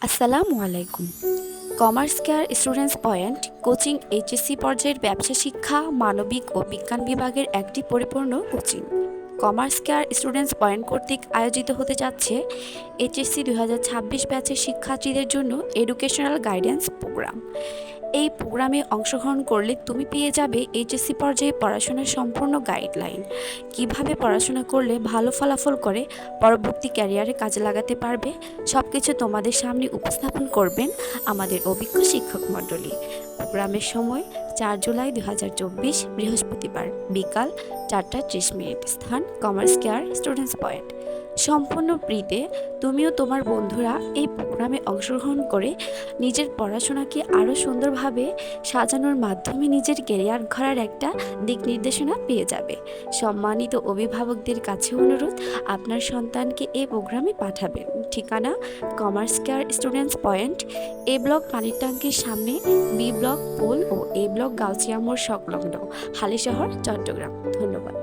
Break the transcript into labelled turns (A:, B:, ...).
A: আসসালামু আলাইকুম। Commerce care students point coaching HSC পর্যায়ের ব্যবসা শিক্ষা, মানবিক ও বিজ্ঞান বিভাগের একটি পরিপূর্ণ coaching. Commerce care students point কর্তৃক আয়োজিত হতে যাচ্ছে এইচএসসি 2026 ব্যাচের শিক্ষার্থীদের জন্য এডুকেশনাল গাইডেন্স প্রোগ্রাম। এই প্রোগ্রামে অংশগ্রহণ করলে তুমি পেয়ে যাবে এইচএসসি পর্যায়ে পড়াশোনার সম্পূর্ণ গাইডলাইন, কিভাবে পড়াশোনা করলে ভালো ফলাফল করে পরবর্তী ক্যারিয়ারে কাজে লাগাতে পারবে। সব কিছু তোমাদের সামনে উপস্থাপন করবেন আমাদের অভিজ্ঞ শিক্ষক মণ্ডলী। প্রোগ্রামের সময় 4 জুলাই 2024 বৃহস্পতিবার বিকাল 4:30। স্থান কমার্স কেয়ার স্টুডেন্টস পয়েন্ট। সম্পূর্ণ ফ্রিতে তুমিও তোমার বন্ধুরা এই প্রোগ্রামে অংশগ্রহণ করে নিজের পড়াশোনাকে আরও সুন্দরভাবে সাজানোর মাধ্যমে নিজের ক্যারিয়ার গড়ার একটা দিক নির্দেশনা পেয়ে যাবে। সম্মানিত অভিভাবকদের কাছে অনুরোধ, আপনার সন্তানকে এই প্রোগ্রামে পাঠাবেন। ঠিকানা কমার্স কেয়ার স্টুডেন্টস পয়েন্ট, এ ব্লক পানির ট্যাঙ্কির সামনে, বি ব্লক পোল ও এ ব্লক গাউছিয়া মোড় সংলগ্ন, হালিশহর, চট্টগ্রাম। ধন্যবাদ।